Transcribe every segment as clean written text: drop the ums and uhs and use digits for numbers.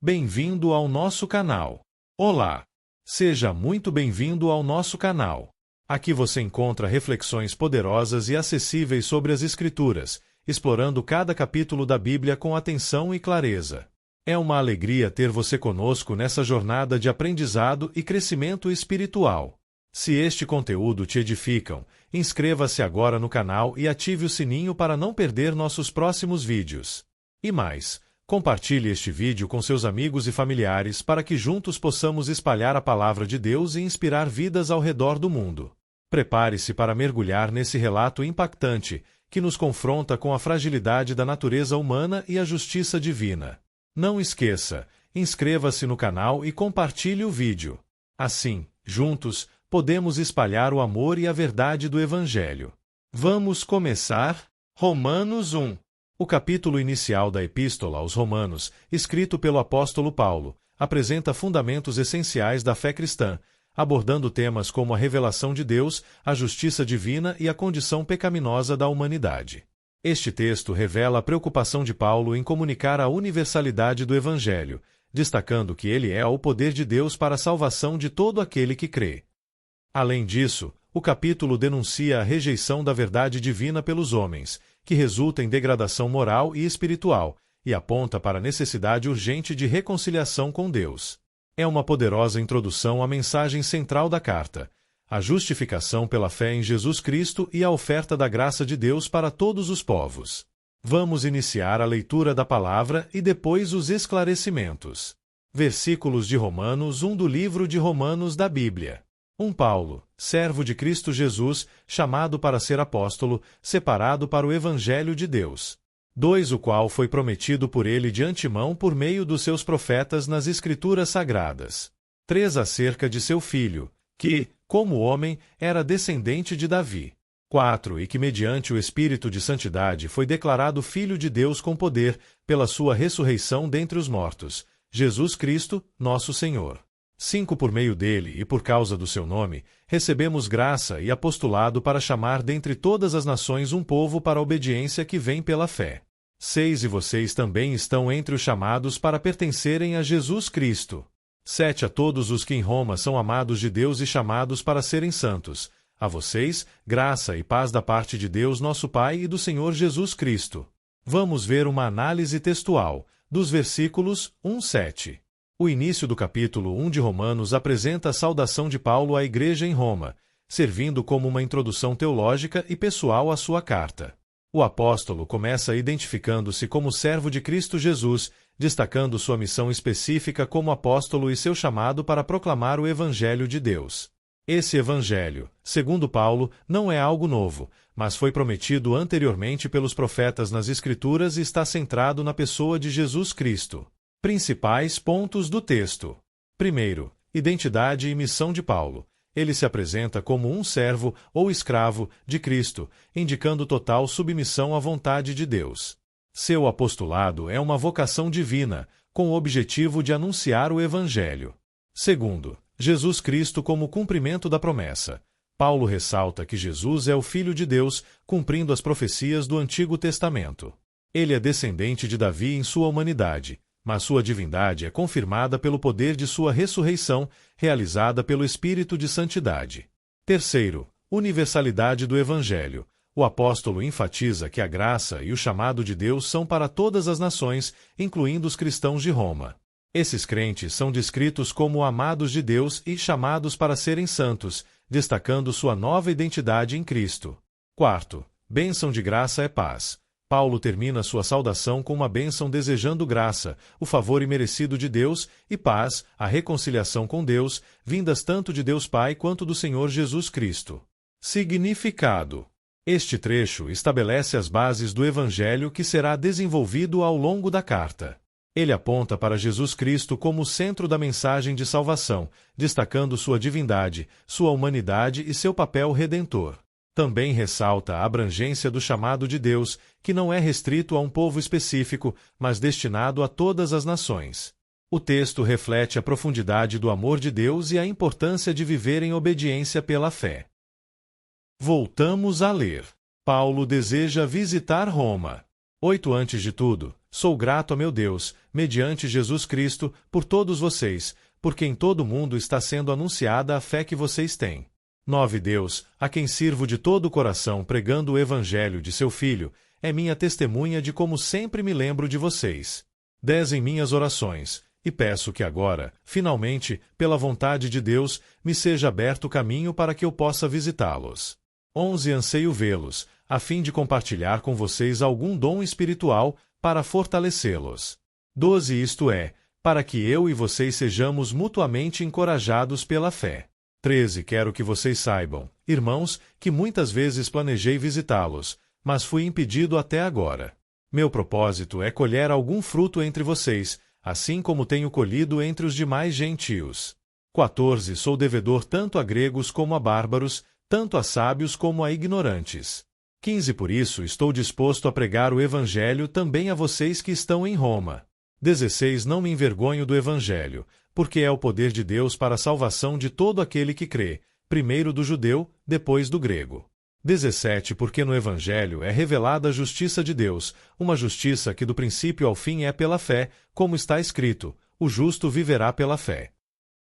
Bem-vindo ao nosso canal. Olá! Seja muito bem-vindo ao nosso canal. Aqui você encontra reflexões poderosas e acessíveis sobre as Escrituras, explorando cada capítulo da Bíblia com atenção e clareza. É uma alegria ter você conosco nessa jornada de aprendizado e crescimento espiritual. Se este conteúdo te edificam, inscreva-se agora no canal e ative o sininho para não perder nossos próximos vídeos. E mais, compartilhe este vídeo com seus amigos e familiares para que juntos possamos espalhar a palavra de Deus e inspirar vidas ao redor do mundo. Prepare-se para mergulhar nesse relato impactante que nos confronta com a fragilidade da natureza humana e a justiça divina. Não esqueça, inscreva-se no canal e compartilhe o vídeo. Assim, juntos, podemos espalhar o amor e a verdade do Evangelho. Vamos começar? Romanos 1. O capítulo inicial da Epístola aos Romanos, escrito pelo apóstolo Paulo, apresenta fundamentos essenciais da fé cristã, abordando temas como a revelação de Deus, a justiça divina e a condição pecaminosa da humanidade. Este texto revela a preocupação de Paulo em comunicar a universalidade do Evangelho, destacando que ele é o poder de Deus para a salvação de todo aquele que crê. Além disso, o capítulo denuncia a rejeição da verdade divina pelos homens, que resulta em degradação moral e espiritual, e aponta para a necessidade urgente de reconciliação com Deus. É uma poderosa introdução à mensagem central da carta, a justificação pela fé em Jesus Cristo e a oferta da graça de Deus para todos os povos. Vamos iniciar a leitura da palavra e depois os esclarecimentos. Versículos de Romanos 1 do livro de Romanos da Bíblia. Paulo, servo de Cristo Jesus, chamado para ser apóstolo, separado para o Evangelho de Deus. 2. O qual foi prometido por ele de antemão por meio dos seus profetas nas Escrituras Sagradas. 3. Acerca de seu filho, que, como homem, era descendente de Davi. 4. E que mediante o Espírito de Santidade foi declarado Filho de Deus com poder, pela sua ressurreição dentre os mortos, Jesus Cristo, nosso Senhor. 5. Por meio dele e por causa do seu nome, recebemos graça e apostolado para chamar dentre todas as nações um povo para a obediência que vem pela fé. 6. E vocês também estão entre os chamados para pertencerem a Jesus Cristo. 7. A todos os que em Roma são amados de Deus e chamados para serem santos. A vocês, graça e paz da parte de Deus nosso Pai e do Senhor Jesus Cristo. Vamos ver uma análise textual, dos versículos 1-7. O início do capítulo 1 de Romanos apresenta a saudação de Paulo à igreja em Roma, servindo como uma introdução teológica e pessoal à sua carta. O apóstolo começa identificando-se como servo de Cristo Jesus, destacando sua missão específica como apóstolo e seu chamado para proclamar o Evangelho de Deus. Esse Evangelho, segundo Paulo, não é algo novo, mas foi prometido anteriormente pelos profetas nas Escrituras e está centrado na pessoa de Jesus Cristo. Principais pontos do texto. Primeiro, identidade e missão de Paulo. Ele se apresenta como um servo ou escravo de Cristo, indicando total submissão à vontade de Deus. Seu apostolado é uma vocação divina, com o objetivo de anunciar o Evangelho. Segundo, Jesus Cristo como cumprimento da promessa. Paulo ressalta que Jesus é o Filho de Deus, cumprindo as profecias do Antigo Testamento. Ele é descendente de Davi em sua humanidade, mas sua divindade é confirmada pelo poder de sua ressurreição, realizada pelo Espírito de Santidade. Terceiro, universalidade do Evangelho. O apóstolo enfatiza que a graça e o chamado de Deus são para todas as nações, incluindo os cristãos de Roma. Esses crentes são descritos como amados de Deus e chamados para serem santos, destacando sua nova identidade em Cristo. Quarto, bênção de graça é paz. Paulo termina sua saudação com uma bênção desejando graça, o favor imerecido de Deus, e paz, a reconciliação com Deus, vindas tanto de Deus Pai quanto do Senhor Jesus Cristo. Significado. Este trecho estabelece as bases do Evangelho que será desenvolvido ao longo da carta. Ele aponta para Jesus Cristo como o centro da mensagem de salvação, destacando sua divindade, sua humanidade e seu papel redentor. Também ressalta a abrangência do chamado de Deus, que não é restrito a um povo específico, mas destinado a todas as nações. O texto reflete a profundidade do amor de Deus e a importância de viver em obediência pela fé. Voltamos a ler. Paulo deseja visitar Roma. 8 Antes de tudo, sou grato a meu Deus, mediante Jesus Cristo, por todos vocês, porque em todo o mundo está sendo anunciada a fé que vocês têm. 9 Deus, a quem sirvo de todo o coração pregando o evangelho de seu Filho, é minha testemunha de como sempre me lembro de vocês. 10 Em minhas orações, e peço que agora, finalmente, pela vontade de Deus, me seja aberto o caminho para que eu possa visitá-los. 11 Anseio vê-los, a fim de compartilhar com vocês algum dom espiritual para fortalecê-los. 12 Isto é, para que eu e vocês sejamos mutuamente encorajados pela fé. 13 Quero que vocês saibam, irmãos, que muitas vezes planejei visitá-los, mas fui impedido até agora. Meu propósito é colher algum fruto entre vocês, assim como tenho colhido entre os demais gentios. 14 Sou devedor tanto a gregos como a bárbaros, tanto a sábios como a ignorantes. 15 Por isso estou disposto a pregar o evangelho também a vocês que estão em Roma. 16 Não me envergonho do evangelho, porque é o poder de Deus para a salvação de todo aquele que crê, primeiro do judeu, depois do grego. 17 Porque no evangelho é revelada a justiça de Deus, uma justiça que do princípio ao fim é pela fé, como está escrito, o justo viverá pela fé.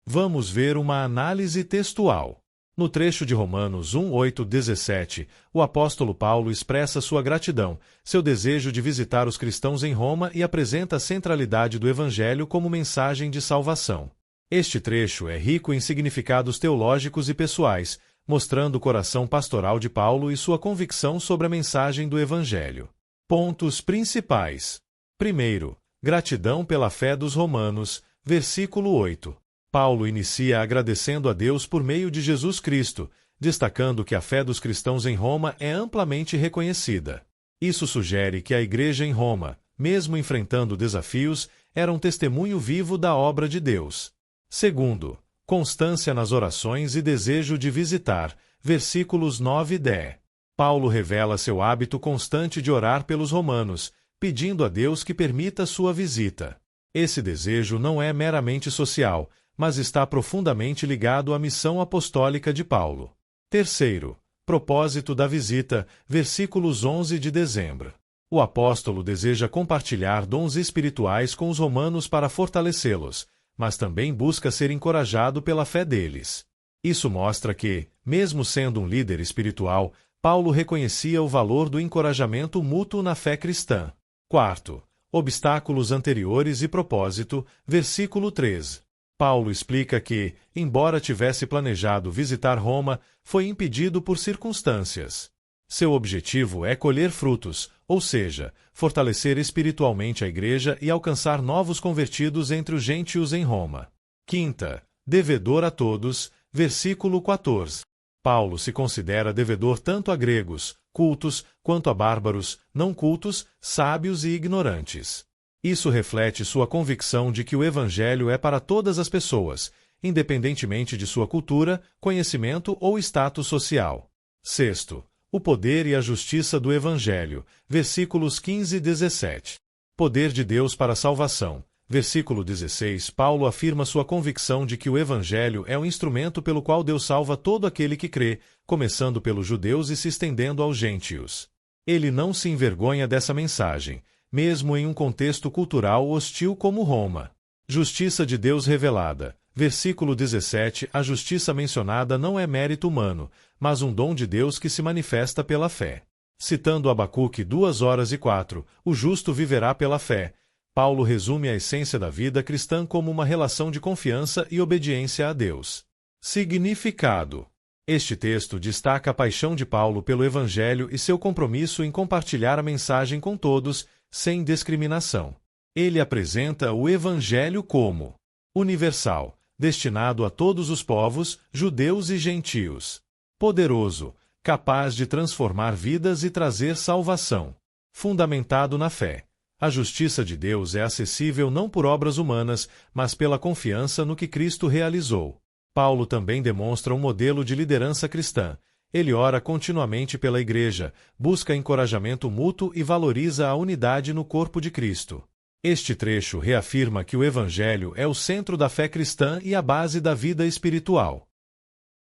Vamos ver uma análise textual. No trecho de Romanos 1:8-17, o apóstolo Paulo expressa sua gratidão, seu desejo de visitar os cristãos em Roma e apresenta a centralidade do Evangelho como mensagem de salvação. Este trecho é rico em significados teológicos e pessoais, mostrando o coração pastoral de Paulo e sua convicção sobre a mensagem do Evangelho. Pontos principais. Primeiro, gratidão pela fé dos romanos, versículo 8. Paulo inicia agradecendo a Deus por meio de Jesus Cristo, destacando que a fé dos cristãos em Roma é amplamente reconhecida. Isso sugere que a igreja em Roma, mesmo enfrentando desafios, era um testemunho vivo da obra de Deus. Segundo, constância nas orações e desejo de visitar, versículos 9 e 10. Paulo revela seu hábito constante de orar pelos romanos, pedindo a Deus que permita sua visita. Esse desejo não é meramente social, mas está profundamente ligado à missão apostólica de Paulo. Terceiro, propósito da visita, versículos 11 de dezembro. O apóstolo deseja compartilhar dons espirituais com os romanos para fortalecê-los, mas também busca ser encorajado pela fé deles. Isso mostra que, mesmo sendo um líder espiritual, Paulo reconhecia o valor do encorajamento mútuo na fé cristã. Quarto, obstáculos anteriores e propósito, versículo 13. Paulo explica que, embora tivesse planejado visitar Roma, foi impedido por circunstâncias. Seu objetivo é colher frutos, ou seja, fortalecer espiritualmente a igreja e alcançar novos convertidos entre os gentios em Roma. Quinta, devedor a todos, versículo 14. Paulo se considera devedor tanto a gregos, cultos, quanto a bárbaros, não cultos, sábios e ignorantes. Isso reflete sua convicção de que o Evangelho é para todas as pessoas, independentemente de sua cultura, conhecimento ou status social. Sexto, o poder e a justiça do Evangelho, versículos 15 e 17. Poder de Deus para a salvação. Versículo 16, Paulo afirma sua convicção de que o Evangelho é um instrumento pelo qual Deus salva todo aquele que crê, começando pelos judeus e se estendendo aos gentios. Ele não se envergonha dessa mensagem, mesmo em um contexto cultural hostil como Roma. Justiça de Deus revelada. Versículo 17, a justiça mencionada não é mérito humano, mas um dom de Deus que se manifesta pela fé. Citando Abacuque 2:4, o justo viverá pela fé. Paulo resume a essência da vida cristã como uma relação de confiança e obediência a Deus. Significado. Este texto destaca a paixão de Paulo pelo Evangelho e seu compromisso em compartilhar a mensagem com todos, sem discriminação. Ele apresenta o Evangelho como universal, destinado a todos os povos, judeus e gentios. Poderoso, capaz de transformar vidas e trazer salvação. Fundamentado na fé. A justiça de Deus é acessível não por obras humanas, mas pela confiança no que Cristo realizou. Paulo também demonstra um modelo de liderança cristã. Ele ora continuamente pela igreja, busca encorajamento mútuo e valoriza a unidade no corpo de Cristo. Este trecho reafirma que o Evangelho é o centro da fé cristã e a base da vida espiritual.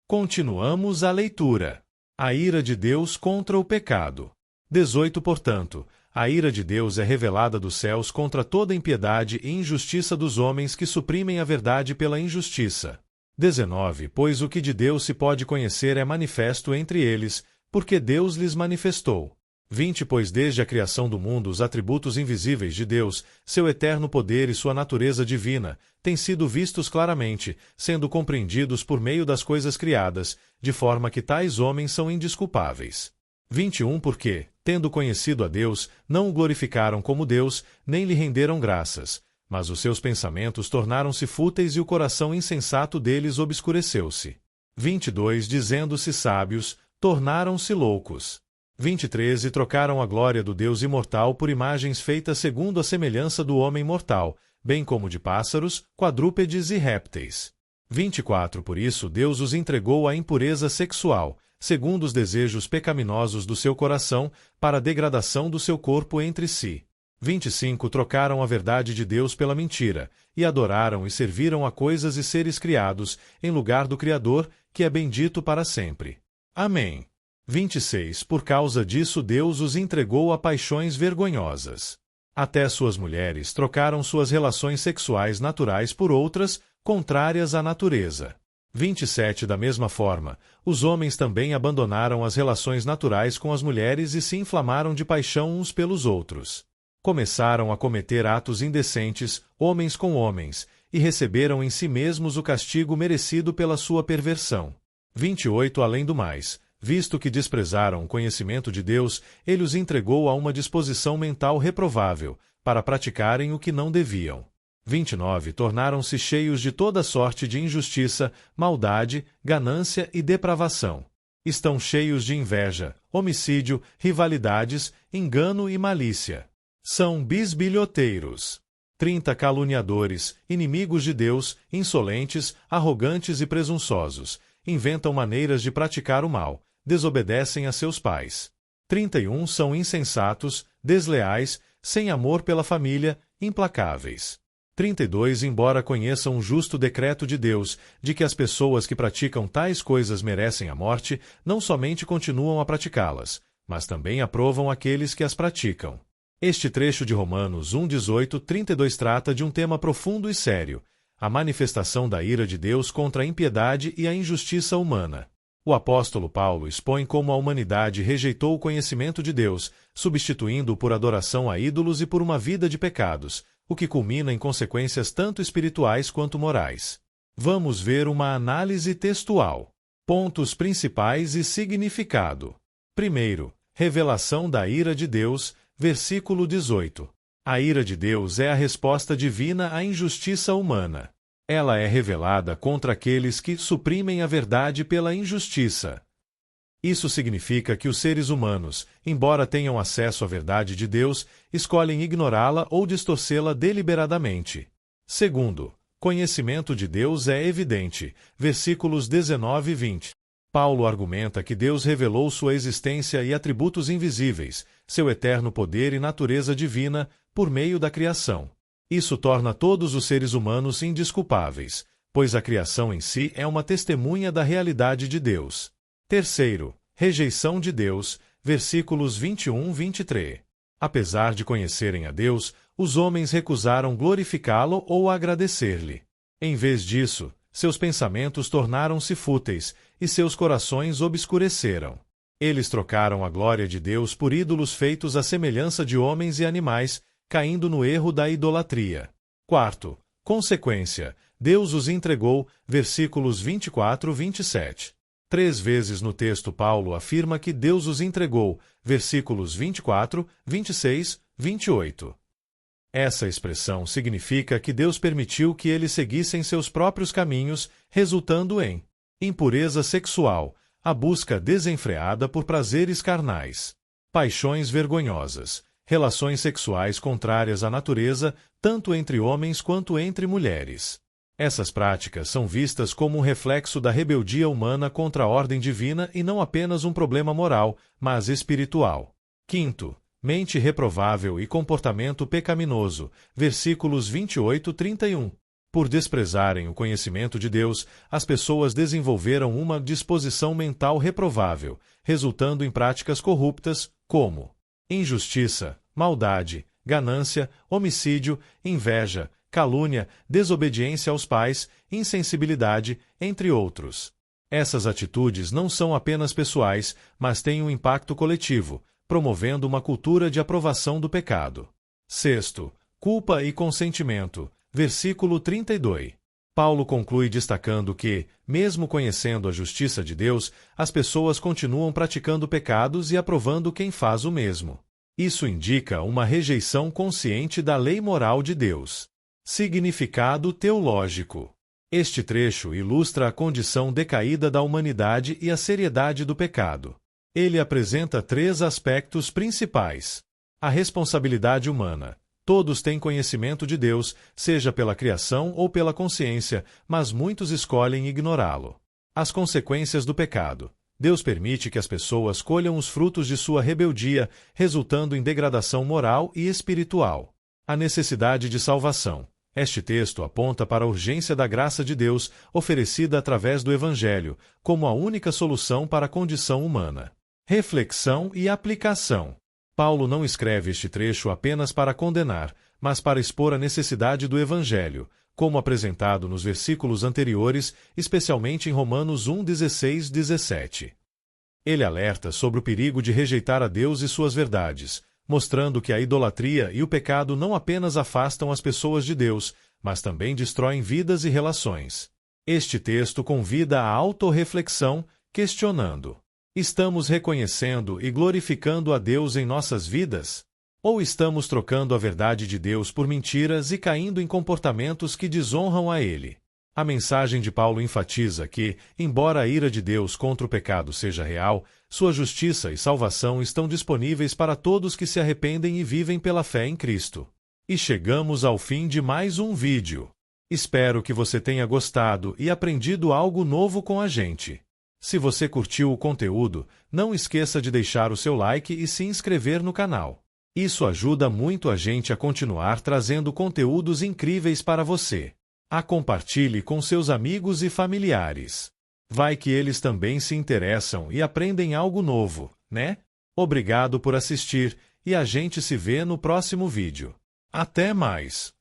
Continuamos a leitura. A ira de Deus contra o pecado. 18 Portanto, A ira de Deus é revelada dos céus contra toda impiedade e injustiça dos homens que suprimem a verdade pela injustiça. 19 Pois o que de Deus se pode conhecer é manifesto entre eles, porque Deus lhes manifestou. 20 Pois desde a criação do mundo os atributos invisíveis de Deus, seu eterno poder e sua natureza divina, têm sido vistos claramente, sendo compreendidos por meio das coisas criadas, de forma que tais homens são indesculpáveis. 21 Porque, tendo conhecido a Deus, não o glorificaram como Deus, nem lhe renderam graças, mas os seus pensamentos tornaram-se fúteis e o coração insensato deles obscureceu-se. 22 Dizendo-se sábios, tornaram-se loucos. 23 E trocaram a glória do Deus imortal por imagens feitas segundo a semelhança do homem mortal, bem como de pássaros, quadrúpedes e répteis. 24 Por isso Deus os entregou à impureza sexual, segundo os desejos pecaminosos do seu coração, para a degradação do seu corpo entre si. 25 Trocaram a verdade de Deus pela mentira, e adoraram e serviram a coisas e seres criados, em lugar do Criador, que é bendito para sempre. Amém. 26 Por causa disso Deus os entregou a paixões vergonhosas. Até suas mulheres trocaram suas relações sexuais naturais por outras, contrárias à natureza. 27 Da mesma forma, os homens também abandonaram as relações naturais com as mulheres e se inflamaram de paixão uns pelos outros. Começaram a cometer atos indecentes, homens com homens, e receberam em si mesmos o castigo merecido pela sua perversão. 28 Além do mais, visto que desprezaram o conhecimento de Deus, ele os entregou a uma disposição mental reprovável, para praticarem o que não deviam. 29 Tornaram-se cheios de toda sorte de injustiça, maldade, ganância e depravação. Estão cheios de inveja, homicídio, rivalidades, engano e malícia. São bisbilhoteiros. 30 Caluniadores, inimigos de Deus, insolentes, arrogantes e presunçosos. Inventam maneiras de praticar o mal, desobedecem a seus pais. 31 São insensatos, desleais, sem amor pela família, implacáveis. 32 Embora conheçam o justo decreto de Deus, de que as pessoas que praticam tais coisas merecem a morte, não somente continuam a praticá-las, mas também aprovam aqueles que as praticam. Este trecho de Romanos 1:18-32 trata de um tema profundo e sério, a manifestação da ira de Deus contra a impiedade e a injustiça humana. O apóstolo Paulo expõe como a humanidade rejeitou o conhecimento de Deus, substituindo-o por adoração a ídolos e por uma vida de pecados, o que culmina em consequências tanto espirituais quanto morais. Vamos ver uma análise textual. Pontos principais e significado. Primeiro, revelação da ira de Deus, versículo 18. A ira de Deus é a resposta divina à injustiça humana. Ela é revelada contra aqueles que suprimem a verdade pela injustiça. Isso significa que os seres humanos, embora tenham acesso à verdade de Deus, escolhem ignorá-la ou distorcê-la deliberadamente. Segundo, conhecimento de Deus é evidente, versículos 19 e 20. Paulo argumenta que Deus revelou sua existência e atributos invisíveis, seu eterno poder e natureza divina, por meio da criação. Isso torna todos os seres humanos indesculpáveis, pois a criação em si é uma testemunha da realidade de Deus. Terceiro, rejeição de Deus, versículos 21 e 23. Apesar de conhecerem a Deus, os homens recusaram glorificá-lo ou agradecer-lhe. Em vez disso, seus pensamentos tornaram-se fúteis, e seus corações obscureceram. Eles trocaram a glória de Deus por ídolos feitos à semelhança de homens e animais, caindo no erro da idolatria. Quarto, consequência, Deus os entregou, versículos 24 e 27. 3 vezes no texto Paulo afirma que Deus os entregou, versículos 24, 26, 28. Essa expressão significa que Deus permitiu que eles seguissem seus próprios caminhos, resultando em impureza sexual, a busca desenfreada por prazeres carnais, paixões vergonhosas, relações sexuais contrárias à natureza, tanto entre homens quanto entre mulheres. Essas práticas são vistas como um reflexo da rebeldia humana contra a ordem divina e não apenas um problema moral, mas espiritual. Quinto, mente reprovável e comportamento pecaminoso, versículos 28 e 31. Por desprezarem o conhecimento de Deus, as pessoas desenvolveram uma disposição mental reprovável, resultando em práticas corruptas, como injustiça, maldade, ganância, homicídio, inveja, calúnia, desobediência aos pais, insensibilidade, entre outros. Essas atitudes não são apenas pessoais, mas têm um impacto coletivo, promovendo uma cultura de aprovação do pecado. Sexto, culpa e consentimento. Versículo 32. Paulo conclui destacando que, mesmo conhecendo a justiça de Deus, as pessoas continuam praticando pecados e aprovando quem faz o mesmo. Isso indica uma rejeição consciente da lei moral de Deus. Significado teológico. Este trecho ilustra a condição decaída da humanidade e a seriedade do pecado. Ele apresenta 3 aspectos principais. A responsabilidade humana. Todos têm conhecimento de Deus, seja pela criação ou pela consciência, mas muitos escolhem ignorá-lo. As consequências do pecado. Deus permite que as pessoas colham os frutos de sua rebeldia, resultando em degradação moral e espiritual. A necessidade de salvação. Este texto aponta para a urgência da graça de Deus, oferecida através do Evangelho, como a única solução para a condição humana. Reflexão e aplicação. Paulo não escreve este trecho apenas para condenar, mas para expor a necessidade do Evangelho, como apresentado nos versículos anteriores, especialmente em Romanos 1:16-17. Ele alerta sobre o perigo de rejeitar a Deus e suas verdades, mostrando que a idolatria e o pecado não apenas afastam as pessoas de Deus, mas também destroem vidas e relações. Este texto convida à autorreflexão, questionando: estamos reconhecendo e glorificando a Deus em nossas vidas? Ou estamos trocando a verdade de Deus por mentiras e caindo em comportamentos que desonram a Ele? A mensagem de Paulo enfatiza que, embora a ira de Deus contra o pecado seja real, sua justiça e salvação estão disponíveis para todos que se arrependem e vivem pela fé em Cristo. E chegamos ao fim de mais um vídeo. Espero que você tenha gostado e aprendido algo novo com a gente. Se você curtiu o conteúdo, não esqueça de deixar o seu like e se inscrever no canal. Isso ajuda muito a gente a continuar trazendo conteúdos incríveis para você. Compartilhe com seus amigos e familiares. Vai que eles também se interessam e aprendem algo novo, né? Obrigado por assistir e a gente se vê no próximo vídeo. Até mais!